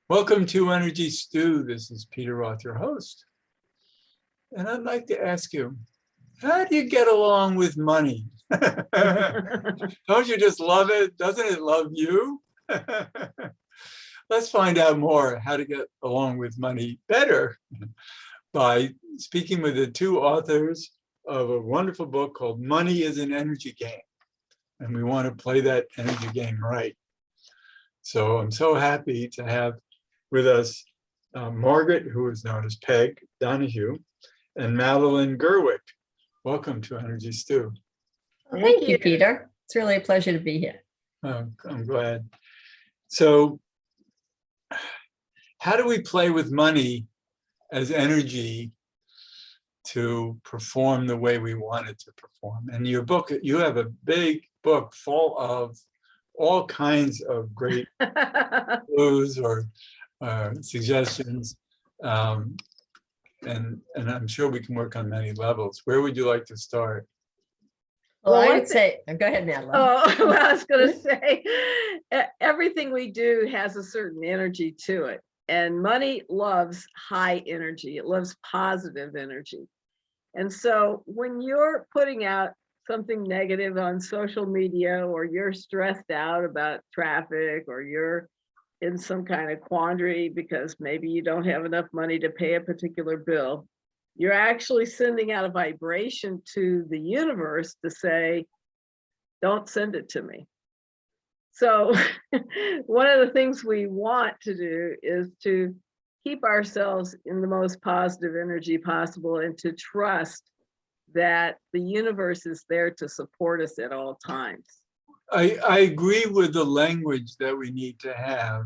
Welcome to Energy Stew. This is Peter Roth, your host. And I'd like to ask you, how do you get along with money? Don't you just love it? Doesn't it love you? Let's find out more how to get along with money better by speaking with the two authors of a wonderful book called Money is an Energy Game. And we want to play that energy game right. So I'm so happy to have with us Margaret, who is known as Peg Donahue, and Madeline Gerwick. Welcome to Energy Stew. Thank you, Peter. It's really a pleasure to be here. I'm glad. So how do we play with money as energy to perform the way we want it to perform? And your book, you have a big book full of all kinds of great clues or suggestions, and I'm sure we can work on many levels. Where would you like to start? Well, I would say, go ahead, Madeline. Oh, well, I was going to say, everything we do has a certain energy to it. And money loves high energy. It loves positive energy. And so when you're putting out something negative on social media, or you're stressed out about traffic, or you're in some kind of quandary because maybe you don't have enough money to pay a particular bill, you're actually sending out a vibration to the universe to say, don't send it to me. So one of the things we want to do is to keep ourselves in the most positive energy possible and to trust that the universe is there to support us at all times. I agree with the language that we need to have.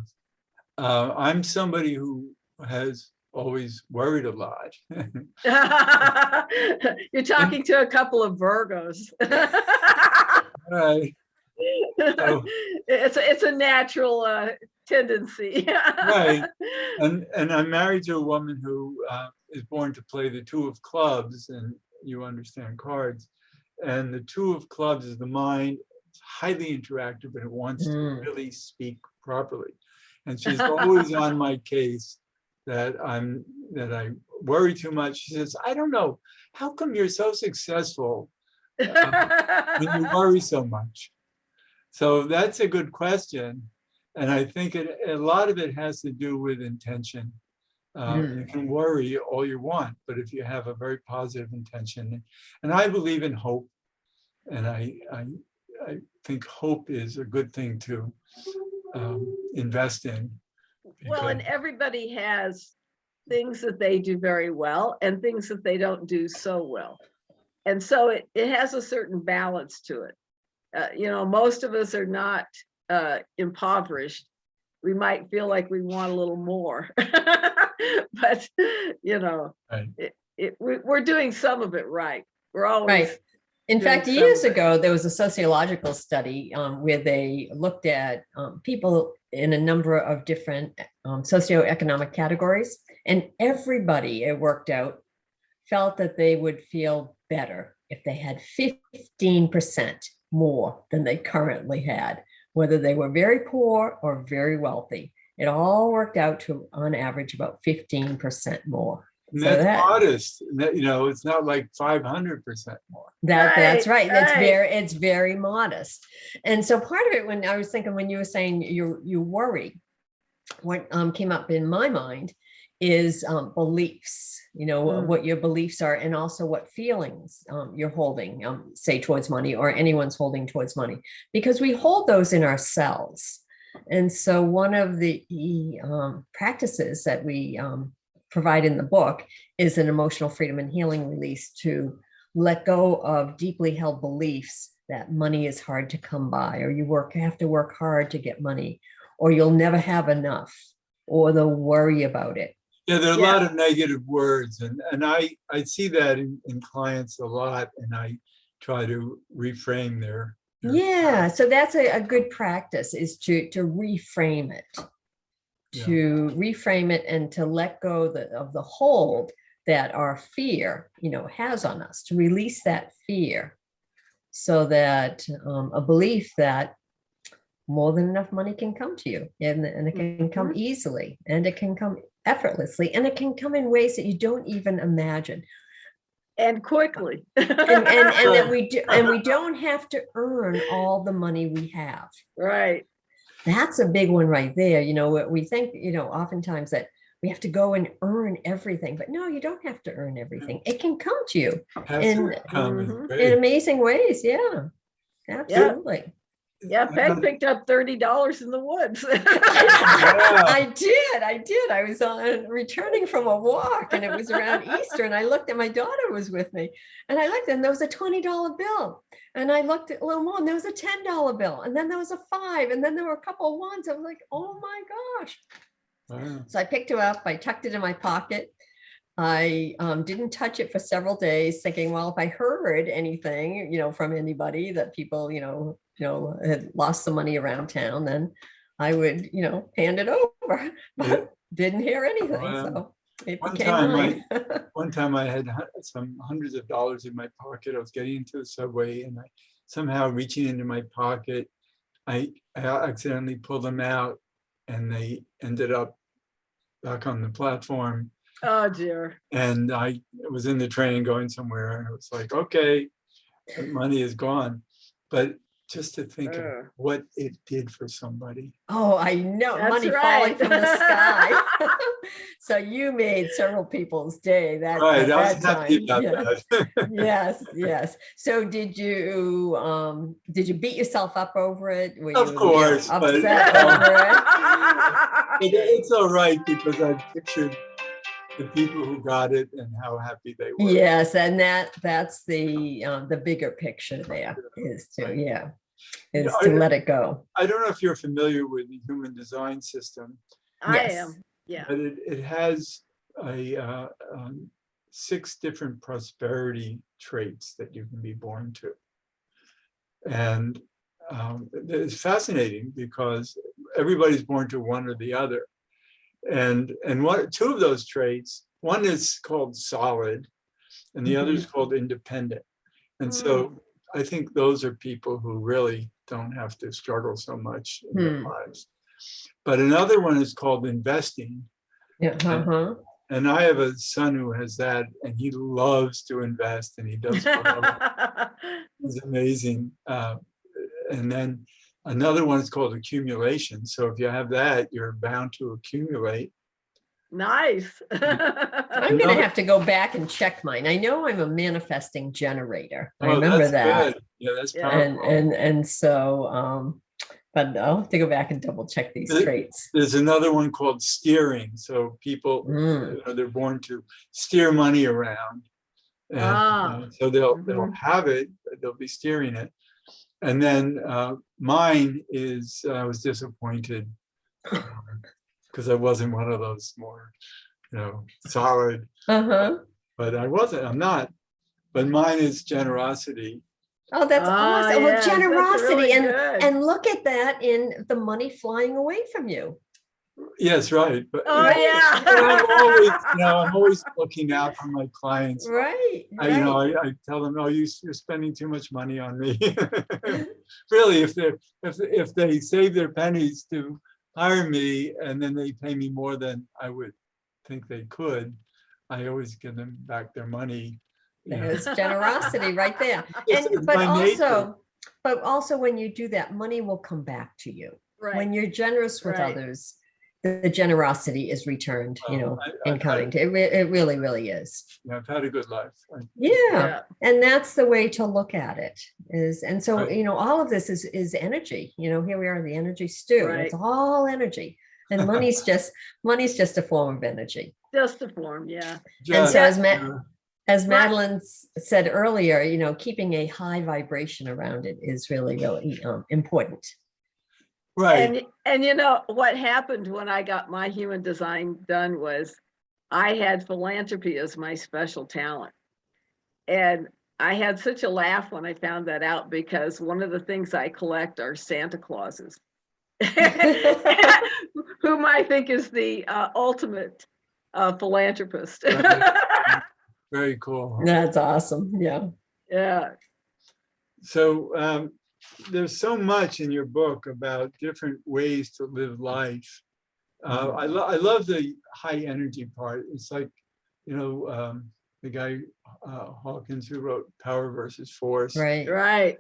I'm somebody who has always worried a lot. You're talking to a couple of Virgos. Right. So, it's a natural tendency. right. And I'm married to a woman who is born to play the two of clubs, and you understand cards. And the two of clubs is the mind. It's highly interactive, but it wants to really speak properly. And she's always on my case that I worry too much. She says, I don't know, how come you're so successful when you worry so much? So that's a good question. And I think a lot of it has to do with intention. You can worry all you want, but if you have a very positive intention, and I believe in hope, and I think hope is a good thing to invest in. Well, and everybody has things that they do very well and things that they don't do so well. And so it has a certain balance to it. Most of us are not impoverished. We might feel like we want a little more, but right. We're doing some of it right. We're always right. In fact, years ago, there was a sociological study where they looked at people in a number of different socioeconomic categories, and everybody, it worked out, felt that they would feel better if they had 15% more than they currently had, whether they were very poor or very wealthy. It all worked out to, on average, about 15% more. And that's modest. It's not like 500% more. That's right. It's very modest. And so part of it, when I was thinking, when you were saying you worry, what came up in my mind is beliefs, what your beliefs are, and also what feelings you're holding, say, towards money, or anyone's holding towards money, because we hold those in ourselves. And so one of the practices that we provide in the book is an emotional freedom and healing release, to let go of deeply held beliefs that money is hard to come by, or you have to work hard to get money, or you'll never have enough, or the worry about it. Yeah, there are a lot of negative words, and I see that in clients a lot, and I try to reframe their so that's a good practice, is to reframe it. To reframe it and to let go of the hold that our fear, has on us, to release that fear, so that a belief that more than enough money can come to you, and it can come easily, and it can come effortlessly, and it can come in ways that you don't even imagine. And quickly. And that we don't have to earn all the money we have. Right. That's a big one right there. We think, oftentimes that we have to go and earn everything, but no, you don't have to earn everything. It can come to you in amazing ways. Yeah, absolutely. Yeah, Peg picked up $30 in the woods. I did. I was returning from a walk, and it was around Easter, and I looked, and my daughter was with me, and I looked, and there was a $20 bill, and I looked at a little more, and there was a $10 bill, and then there was a $5, and then there were a couple of ones. I was like, oh my gosh. Wow. So I picked it up, I tucked it in my pocket. I didn't touch it for several days, thinking, well, if I heard anything, from anybody that people, had lost some money around town, then I would, hand it over, but didn't hear anything. So it became mine. One time I had some hundreds of dollars in my pocket. I was getting into the subway, and I somehow reaching into my pocket, I accidentally pulled them out, and they ended up back on the platform. Oh dear. And I was in the train going somewhere, and it was like, okay, the money is gone. But just to think of what it did for somebody. Oh, I know. That's money falling from the sky. So you made several people's day that right. I was that happy time. about that. Yes. So did you beat yourself up over it? Were of you, course, upset over it? It's all right, because I pictured the people who got it and how happy they were. Yes, and that's the bigger picture there is to let it go. I don't know if you're familiar with the human design system. I am. Yeah. But it has 6 different prosperity traits that you can be born to. And it's fascinating because everybody's born to one or the other. And 2 of those traits, one is called solid and the other is called independent. And so I think those are people who really don't have to struggle so much in their lives. But another one is called investing. Yeah. And I have a son who has that, and he loves to invest, and he does. It's amazing. And then another one is called accumulation. So if you have that, you're bound to accumulate. Nice. I'm going to have to go back and check mine. I know I'm a manifesting generator. I remember that. Good. Yeah, that's powerful. And so, but I'll have to go back and double check these traits. There's another one called steering. So people, they're born to steer money around. And so they'll have it, they'll be steering it. And then mine is, I was disappointed because I wasn't one of those more, solid. But I'm not. But mine is generosity. Oh, that's awesome. Yeah, well, generosity. really and look at that in the money flying away from you. Yes, right. But, I'm always looking out for my clients. Right. I tell them, "Oh, you're spending too much money on me." Really, if they save their pennies to hire me and then they pay me more than I would think they could, I always give them back their money. There's generosity right there. But also when you do that, money will come back to you. Right. When you're generous with others, the generosity is returned, in kind. It really, really is. Yeah, I've had a good life. And that's the way to look at it all of this is energy. Here we are in the energy stew. Right. It's all energy, and money's just a form of energy. Just a form, yeah. And so as Madeline said earlier, keeping a high vibration around it is really, really important. Right. And what happened when I got my human design done was I had philanthropy as my special talent. And I had such a laugh when I found that out, because one of the things I collect are Santa Clauses, whom I think is the ultimate philanthropist. Very cool. That's awesome. Yeah. Yeah. So there's so much in your book about different ways to live life. I love the high energy part. It's like, you know, the guy Hawkins who wrote Power versus Force. Right. Right.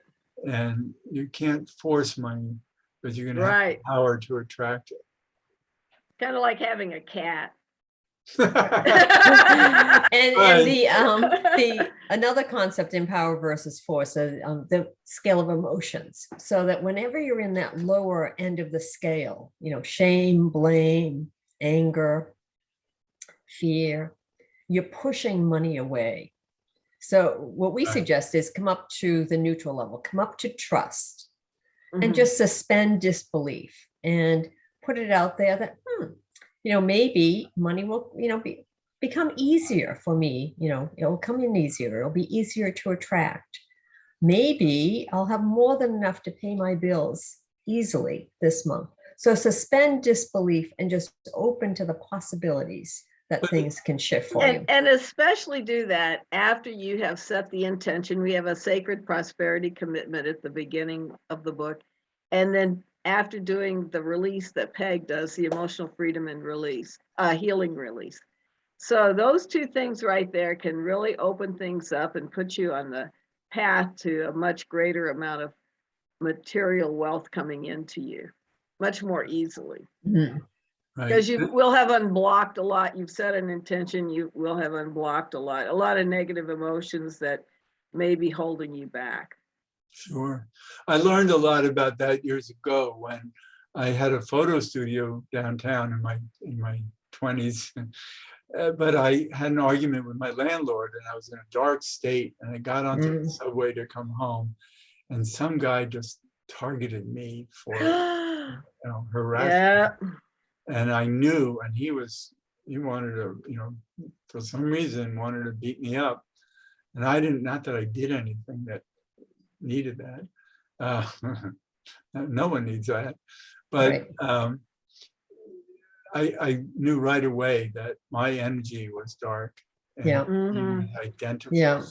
And you can't force money, but you're going to have Right. the power to attract it. Kind of like having a cat. And Right. the another concept in Power versus Force, the scale of emotions, so that whenever you're in that lower end of the scale, you know, shame, blame, anger, fear, you're pushing money away. So what we Right. suggest is come up to the neutral level, come up to trust, and Mhm. just suspend disbelief and put it out there that, you know, maybe money will, you know, become easier for me. You know, it'll come in easier. It'll be easier to attract. Maybe I'll have more than enough to pay my bills easily this month. So suspend disbelief and just open to the possibilities that things can shift for you. And especially do that after you have set the intention. We have a sacred prosperity commitment at the beginning of the book. And then after doing the release that Peg does, the emotional freedom and release, healing release. So those two things right there can really open things up and put you on the path to a much greater amount of material wealth coming into you much more easily. Mhm. Because you will have unblocked a lot. You've set an intention, you will have unblocked a lot of negative emotions that may be holding you back. Sure. I learned a lot about that years ago when I had a photo studio downtown in my 20s. But I had an argument with my landlord and I was in a dark state and I got onto the subway to come home and some guy just targeted me for harassment. Yeah. And I knew, and he wanted to, you know, for some reason wanted to beat me up. And I didn't, not that I did anything that needed that. No one needs that. But Right. I knew right away that my energy was dark. And Yeah. Mhm. identified. Yeah.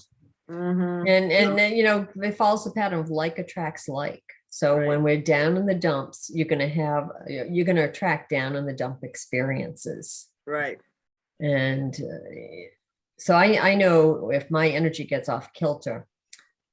Mhm. And then, you know, it follows the pattern of like attracts like. So Right. when we're down in the dumps, you're going to attract down in the dump experiences. Right. And so I know if my energy gets off kilter,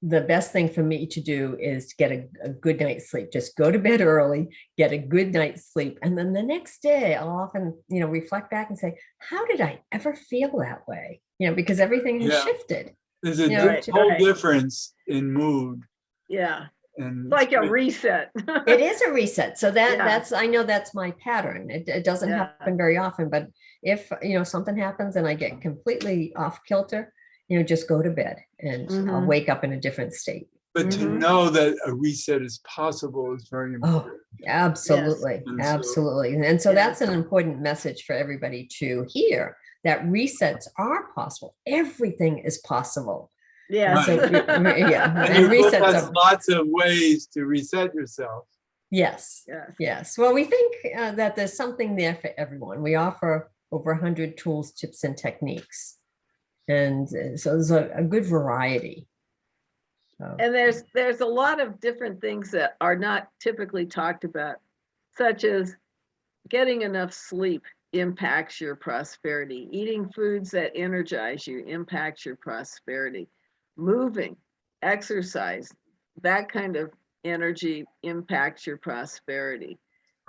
the best thing for me to do is to get a good night's sleep. Just go to bed early, get a good night's sleep. And then the next day I'll often, you know, reflect back and say, how did I ever feel that way? You know, because everything has shifted. There's a Right, whole right. difference in mood. Yeah. And Like a reset. It is a reset. So Yeah. that's, I know that's my pattern. It doesn't Yeah. happen very often, but if, you know, something happens and I get completely off kilter, you know, just go to bed and I'll Mhm. wake up in a different state. But to Mhm. know that a reset is possible is very Oh, important. absolutely. And so- Absolutely. And so Yes. that's an important message for everybody to hear, that resets are possible. Everything is possible. Yes. So, yeah. And And your book resets has are, lots of ways to reset yourself. yes. Yes. Yes. Well, we think that there's something there for everyone. We offer over 100 tools, tips, and techniques. And so there's a good variety. And there's a lot of different things that are not typically talked about, such as getting enough sleep impacts your prosperity. Eating foods that energize you impacts your prosperity. Moving, exercise, that kind of energy impacts your prosperity.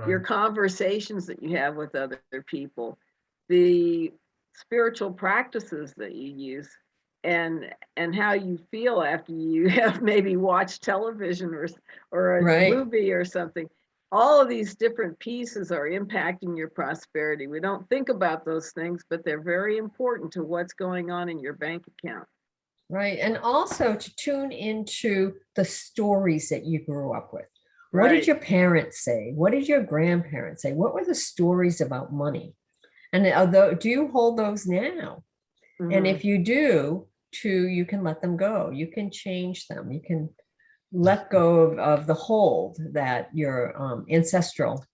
Your Right. conversations that you have with other people, the spiritual practices that you use, and how you feel after you have maybe watched television or a Right. movie or something. All of these different pieces are impacting your prosperity. We don't think about those things, but they're very important to what's going on in your bank account. Right. And also to tune into the stories that you grew up with. What Right. did your parents say? What did your grandparents say? What were the stories about money? And although, do you hold those now? And Mhm. if you do, you can let them go. You can change them. You can let go of the hold that your ancestral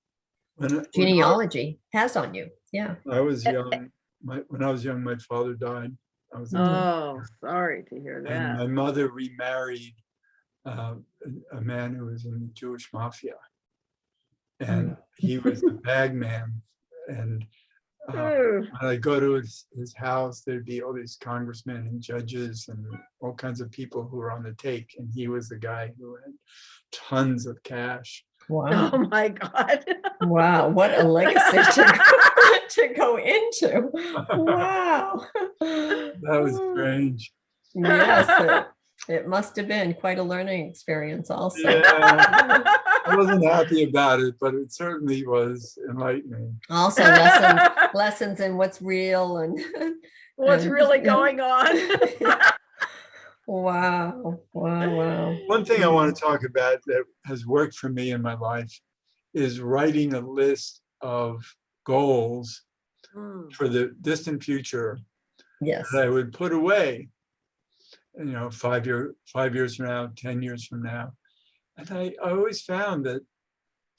When genealogy has on you. Yeah. I was young, when I was young, my father died. I was Mhm. Oh, sorry to hear and that. my mother remarried a man who was in the Jewish mafia, and he was the bag man. And when I go to his house, there'd be all these congressmen and judges and all kinds of people who were on the take, and he was the guy who had tons of cash. Wow. Oh my God. Wow, what a legacy to go into. Wow. That was strange. Yes, it must have been quite a learning experience also. Yeah, I wasn't happy about it, but it certainly was enlightening. Also lessons in what's real and What's really going on. Wow. One thing I want to talk about that has worked for me in my life is writing a list of goals for the distant future Yes. that I would put away, 5 years from now, 10 years from now. And I always found that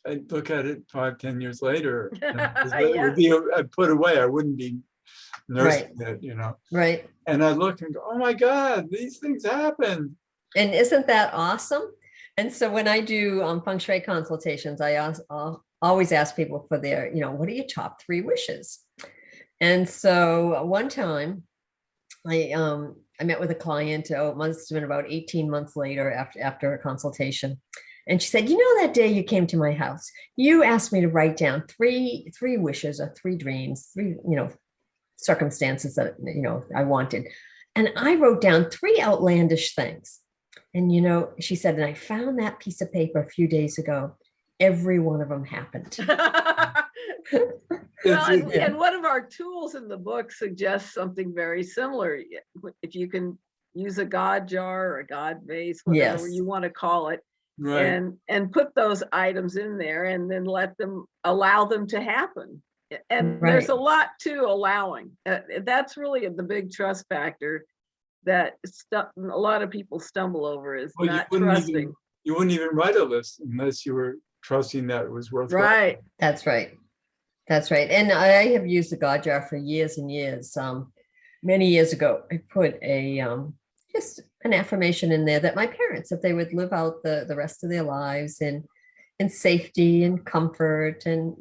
I'd look at it 5, 10 years later, it would be put away. I wouldn't be nursing it, Right. And I look and go, oh my God, these things happen. And isn't that awesome? And so when I do feng shui consultations, I always ask people for their, what are your top 3 wishes? And so one time I met with a client, it must have been about 18 months later after a consultation. And she said, that day you came to my house, you asked me to write down three wishes or 3 dreams, 3, circumstances that, I wanted. And I wrote down 3 outlandish things. And, she said, and I found that piece of paper a few days ago. Every one of them happened. Well, and one of our tools in the book suggests something very similar. If you can use a God jar or a God vase, whatever you want to call it, right, and put those items in there and then allow them to happen. And there's a lot to allowing. That's really the big trust factor that a lot of people stumble over, is not trusting. You wouldn't even write a list unless you were trusting that it was worthwhile. Right. That's right. And I have used the God jar for years and years. Many years ago, I put just an affirmation in there that my parents, if they would live out the rest of their lives in safety and comfort and,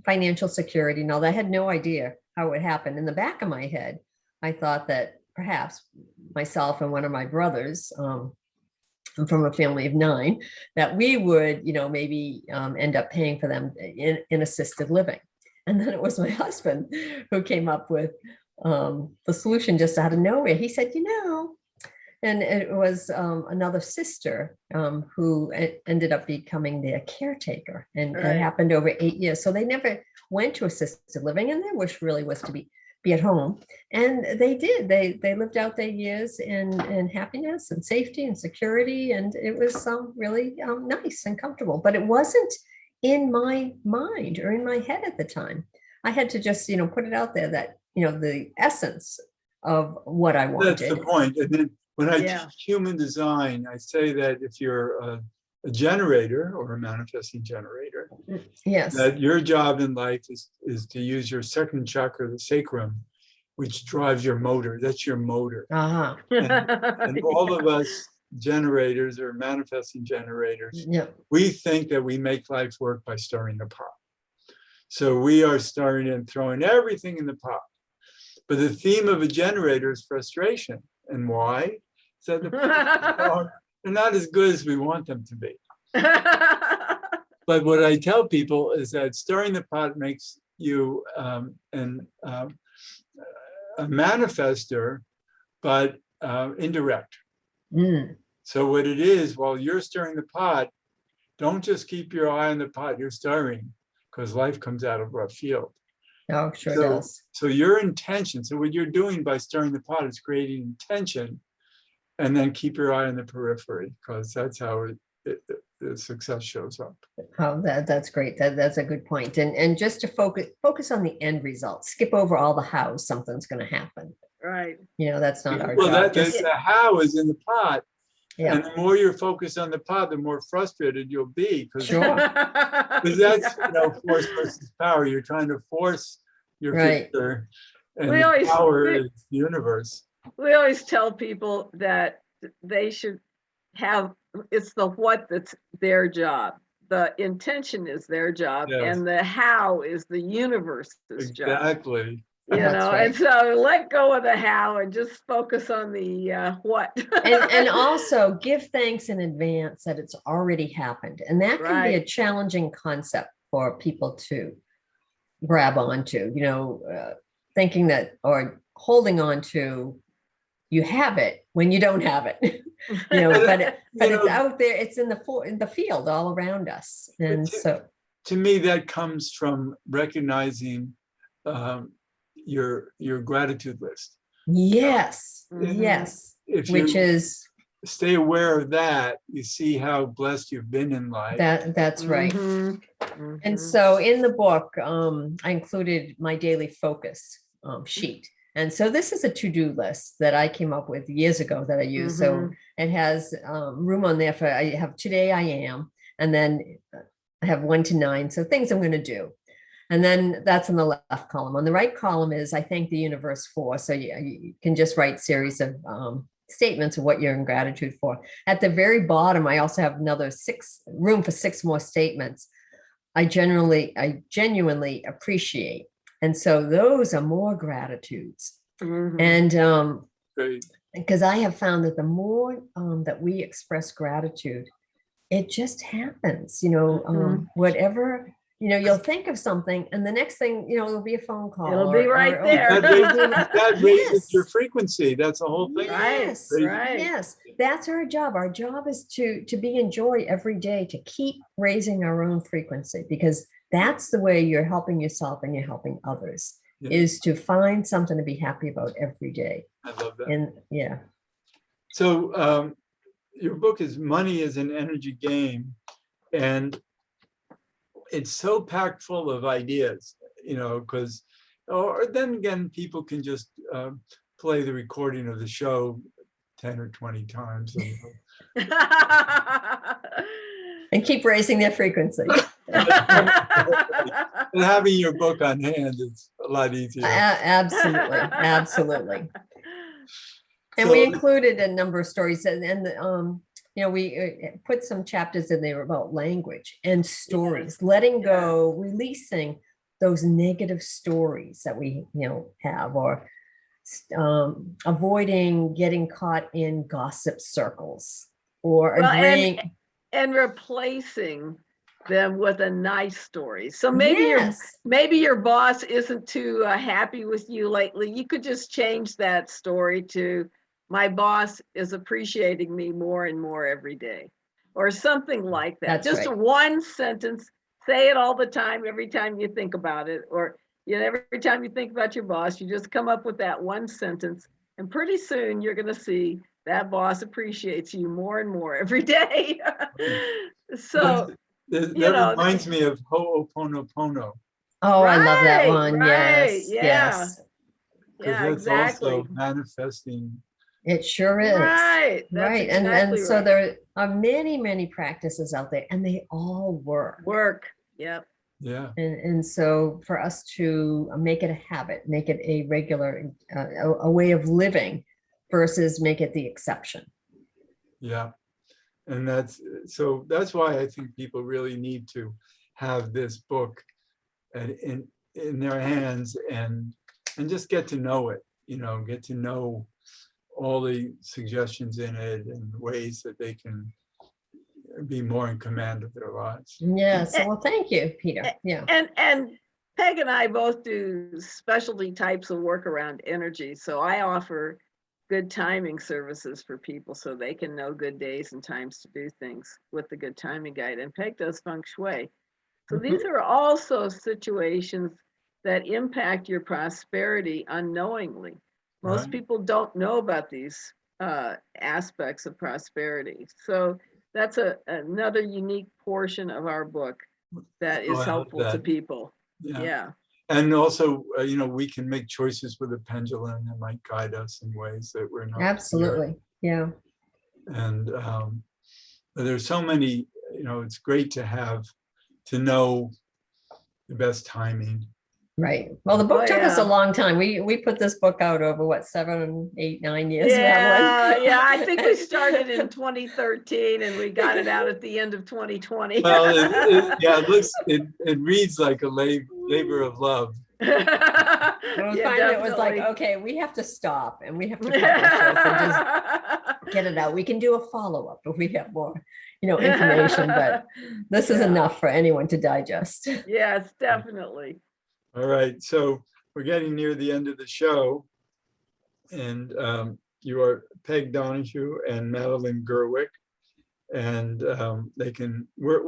financial security and all that. I had no idea how it would happen. In the back of my head, I thought that perhaps myself and one of my brothers, I'm from a family of 9, that we would, maybe end up paying for them in assisted living. And then it was my husband who came up with the solution just out of nowhere. He said, and it was another sister who ended up becoming their caretaker. And it happened over 8 years. So they never went to assisted living, and their wish really was to be at home. And they did. They lived out their years in happiness and safety and security. And it was really nice and comfortable. But it wasn't in my mind or in my head at the time. I had to just, put it out there that, the essence of what I wanted. That's the point. And then when I teach human design, I say that if you're a generator or a manifesting generator, that your job in life is to use your second chakra, the sacrum, which drives your motor. That's your motor. Uh-huh. And all of us generators or manifesting generators, we think that we make life work by stirring the pot. So we are stirring and throwing everything in the pot. But the theme of a generator is frustration. And why? So they're not as good as we want them to be. But what I tell people is that stirring the pot makes you a manifester, but indirect. So what it is, while you're stirring the pot, don't just keep your eye on the pot you're stirring, because life comes out of left field. Oh, sure does. So your intention, so what you're doing by stirring the pot is creating intention, and then keep your eye on the periphery, because that's how the success shows up. Oh, that's great. That's a good point. And just to focus on the end result, skip over all the hows, something's going to happen. Right. That's not our job. Well, the how is in the pot. Yeah. And the more you're focused on the pot, the more frustrated you'll be. Because that's force versus power. You're trying to force your future, and power is the universe. We always tell people that they should have it's the what that's their job. The intention is their job, Yes. and the how is the universe's job. Exactly. That's right. And so let go of the how and just focus on the what. And also give thanks in advance that it's already happened. And that can be a Right. challenging concept for people to grab onto, thinking that or holding on to, you have it when you don't have it. But it's out there, it's in the field all around us. And to me, that comes from recognizing your gratitude list. yes, Mhm. yes, If which you is stay aware of that, you see how blessed you've been in life. that's right. Mhm. And Mhm. so in the book, I included my daily focus sheet. And so this is a to-do list that I came up with years ago that I use. So it has room on there for, I have today I am, and then I have 1 to 9. So things I'm going to do. And then that's in the left column. On the right column is I thank the universe for. So you can just write series of statements of what you're in gratitude for. At the very bottom, I also have another room for 6 more statements I genuinely appreciate. And so those are more gratitudes. Mhm. And Great. because I have found that the more that we express gratitude, it just happens, whatever, you'll think of something and the next thing, it'll be a phone call. It'll be right there. That raises your Yes. frequency. That's the whole thing. Yes, Right. yes, that's our job. Our job is to be in joy every day, to keep raising our own frequency, because that's the way you're helping yourself and you're helping others, Yeah. is to find something to be happy about every day. I love that. And yeah. So your book is Money is an Energy Game, and it's so packed full of ideas, because, or then again, people can just play the recording of the show 10 or 20 times. And keep raising their frequency. And having your book on hand is a lot easier. Absolutely, absolutely. And So- we included a number of stories, and we put some chapters in there about language and stories, letting go, releasing those negative stories that we have, or avoiding getting caught in gossip circles, or agreeing and replacing them with a nice story. So maybe yes. maybe your boss isn't too happy with you lately. You could just change that story to, my boss is appreciating me more and more every day, or something like that. That's just right. one sentence. Say it all the time, every time you think about it, or every time you think about your boss, you just come up with that one sentence, and pretty soon you're going to see that boss appreciates you more and more every day. So that reminds me of Ho'oponopono. Oh, I love that one. Right, Yes, yeah. yes. Because Yeah, that's exactly. also manifesting. It sure is. Right. That's Right. exactly And so right. there are many, many practices out there, and they all work. Yep. Yeah. And so for us to make it a habit, make it a regular, a way of living versus make it the exception. Yeah. And that's why I think people really need to have this book in their hands and just get to know it, get to know all the suggestions in it and ways that they can be more in command of their lives. Yes. Well, thank you, Peter. Yeah. And Peg and I both do specialty types of work around energy. So I offer good timing services for people so they can know good days and times to do things with the good timing guide. And Peg does feng shui. So these are also situations that impact your prosperity unknowingly. Most Right. people don't know about these aspects of prosperity. So that's another unique portion of our book that Oh, is I love helpful to that. people. Yeah. Yeah. And also, we can make choices with a pendulum that might guide us in ways that we're not. Absolutely. Yeah. And there's so many, it's great to know the best timing Right. Well, the book Oh, took us a yeah. long time. We put this book out over what, 7, 8, 9 years, Yeah, Madeline? yeah. I think we started in 2013 and we got it out at the end of 2020. Well, yeah, it reads like a labor of love. Well, Yeah, finally it was like, definitely. okay, we have to stop and we have to publish this and just get it out. We can do a follow-up if we have more, information, but this is Yeah. enough for anyone to digest. Yes, definitely. All right, so we're getting near the end of the show. And you are Peg Donahue and Madeline Gerwick. And they can, what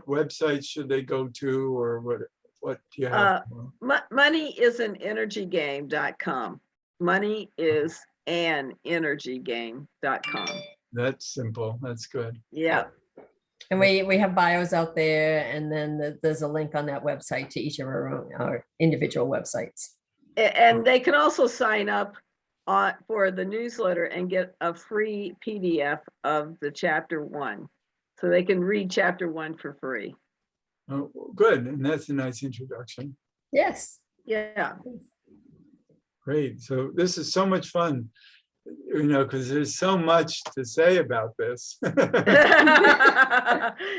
websites should they go to, or what do you have? Moneyisanenergygame.com. Moneyisanenergygame.com. That's simple. That's good. Yeah. And we have bios out there, and then there's a link on that website to each of our individual websites. And they can also sign up for the newsletter and get a free PDF of the chapter 1. So they can read chapter 1 for free. Oh, good. And that's a nice introduction. Yes. Yeah. Great. So this is so much fun, because there's so much to say about this.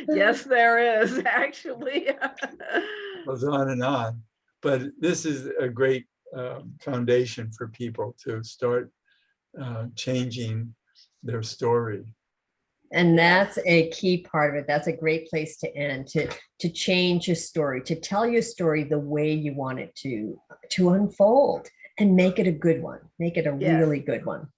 Yes, there is, actually. Goes on and on. But this is a great foundation for people to start changing their story. And that's a key part of it. That's a great place to end, to change your story, to tell your story the way you want it to unfold, and make it a good one. Make it a really good one.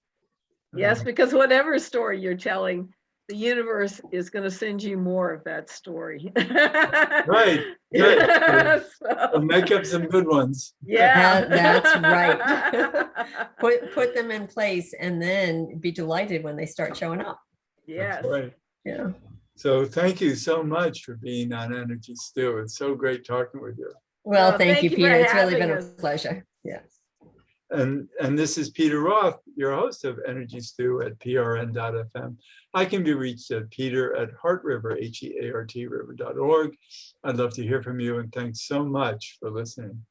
Yes, because whatever story you're telling, the universe is going to send you more of that story. Right. Good. So make up some good ones. Yeah. That's right. Put them in place and then be delighted when they start showing up. Yes. That's right. Yeah. So thank you so much for being on Energy Stew. It's so great talking with you. Well, thank you, for Peter. It's really been having a us. pleasure. Yes. And this is Peter Roth, your host of Energy Stew at prn.fm. I can be reached at peter@heartriver, HEART river.org. I'd love to hear from you, and thanks so much for listening.